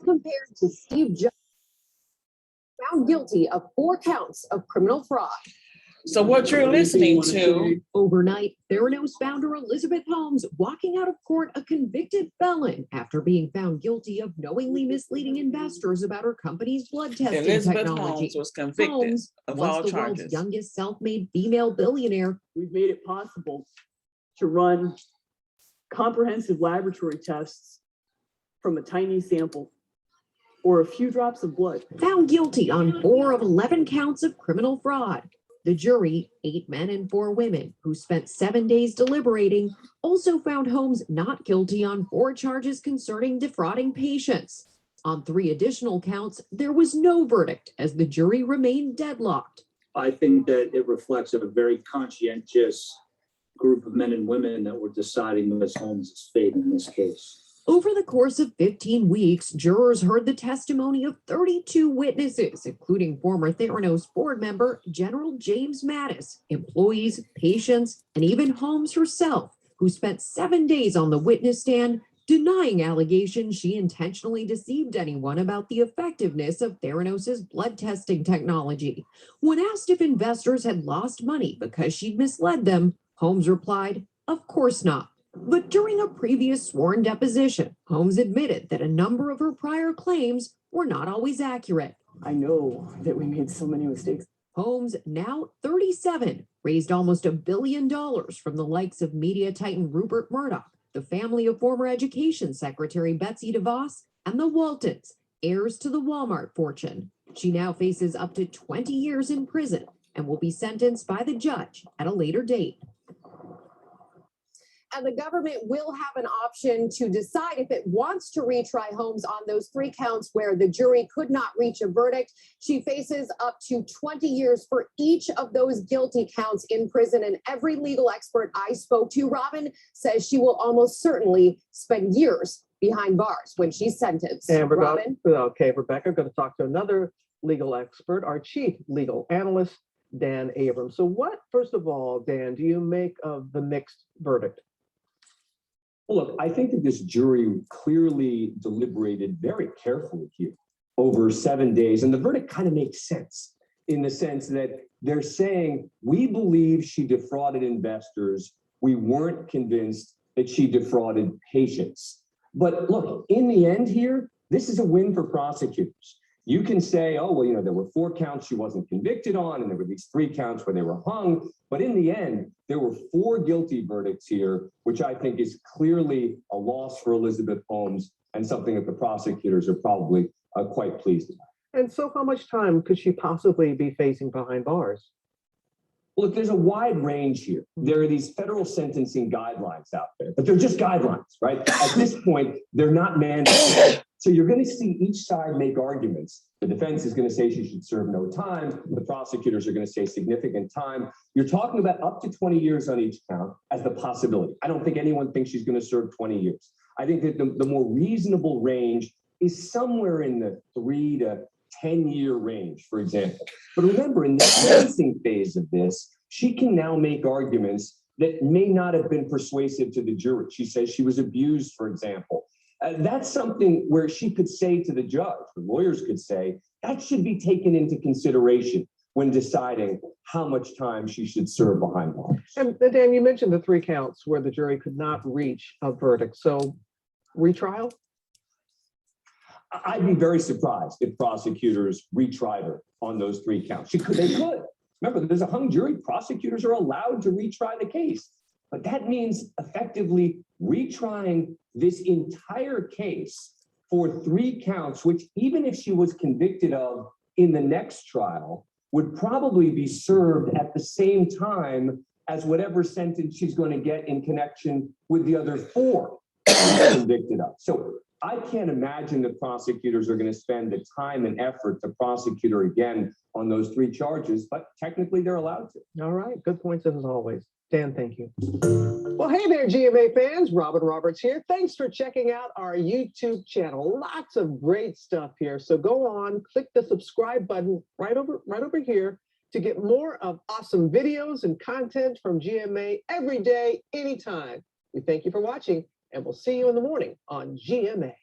compared to Steve Jobs, found guilty of 4 counts of criminal fraud. So what you're listening to, Overnight, Theranos founder Elizabeth Holmes walking out of court a convicted felon after being found guilty of knowingly misleading investors about her company's blood testing Elizabeth technology. Holmes was convicted Holmes, of once all the charges. world's youngest self-made female billionaire, we've made it possible to run comprehensive laboratory tests from a tiny sample or a few drops of blood. found guilty on 4 of 11 counts of criminal fraud. The jury, 8 men and 4 women, who spent 7 days deliberating, also found Holmes not guilty on 4 charges concerning defrauding patients. On 3 additional counts, there was no verdict as the jury remained deadlocked. I think that it reflects a very conscientious group of men and women that were deciding Ms. Holmes' fate in this case. Over the course of 15 weeks, jurors heard the testimony of 32 witnesses, including former Theranos board member General James Mattis, employees, patients, and even Holmes herself, who spent 7 days on the witness stand denying allegations she intentionally deceived anyone about the effectiveness of Theranos's blood testing technology. When asked if investors had lost money because she'd misled them, Holmes replied, "Of course not." But during a previous sworn deposition, Holmes admitted that a number of her prior claims were not always accurate. I know that we made so many mistakes. Holmes, now 37, raised almost $1 billion from the likes of media titan Rupert Murdoch, the family of former Education Secretary Betsy DeVos, and the Waltons, heirs to the Walmart fortune. She now faces up to 20 years in prison and will be sentenced by the judge at a later date. And the government will have an option to decide if it wants to retry Holmes on those 3 counts where the jury could not reach a verdict. She faces up to 20 years for each of those guilty counts in prison. And every legal expert I spoke to, Robin, says she will almost certainly spend years behind bars when she's sentenced. And Robin? Rebecca, going to talk to another legal expert, our chief legal analyst, Dan Abrams. So what, first of all, Dan, do you make of the mixed verdict? Well, look, I think that this jury clearly deliberated very carefully here over 7 days, and the verdict kind of makes sense in the sense that they're saying, we believe she defrauded investors. We weren't convinced that she defrauded patients. But look, in the end here, this is a win for prosecutors. You can say, oh, well, there were 4 counts she wasn't convicted on, and there were these 3 counts where they were hung. But in the end, there were 4 guilty verdicts here, which I think is clearly a loss for Elizabeth Holmes and something that the prosecutors are probably quite pleased about. And so how much time could she possibly be facing behind bars? Look, there's a wide range here. There are these federal sentencing guidelines out there, but they're just guidelines, right? At this point, they're not mandatory. So you're going to see each side make arguments. The defense is going to say she should serve no time. The prosecutors are going to say significant time. You're talking about up to 20 years on each count as the possibility. I don't think anyone thinks she's going to serve 20 years. I think that the more reasonable range is somewhere in the 3 to 10-year range, for example. But remember, in the sentencing phase of this, she can now make arguments that may not have been persuasive to the jury. She says she was abused, for example. That's something where she could say to the judge, the lawyers could say, that should be taken into consideration when deciding how much time she should serve behind bars. And Dan, you mentioned the 3 counts where the jury could not reach a verdict. So retrial? I'd be very surprised if prosecutors retried her on those 3 counts. They could. Remember, there's a hung jury. Prosecutors are allowed to retry the case. But that means effectively retrying this entire case for 3 counts, which even if she was convicted of in the next trial, would probably be served at the same time as whatever sentence she's going to get in connection with the other 4 she's convicted of. So I can't imagine that prosecutors are going to spend the time and effort to prosecute her again on those 3 charges, but technically they're allowed to. All right, good points as always. Dan, thank you. Well, hey there, GMA fans. Robin Roberts here. Thanks for checking out our YouTube channel. Lots of great stuff here. So go on, click the subscribe button right over here to get more of awesome videos and content from GMA every day, anytime. We thank you for watching, and we'll see you in the morning on GMA.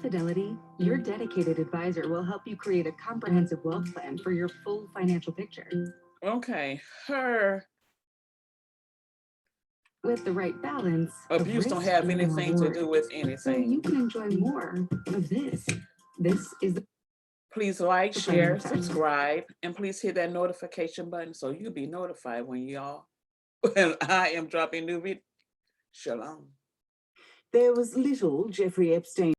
Fidelity, your dedicated advisor will help you create a comprehensive wealth plan for your full financial picture. Okay, her With the right balance, abuse don't risk have and anything to reward. do with So you anything. can enjoy more of this. This is the Please like, The share, Finance Hour. subscribe, and please hit that notification button so you'll be notified when when I am dropping new videos. Shalom. There was little Jeffrey Epstein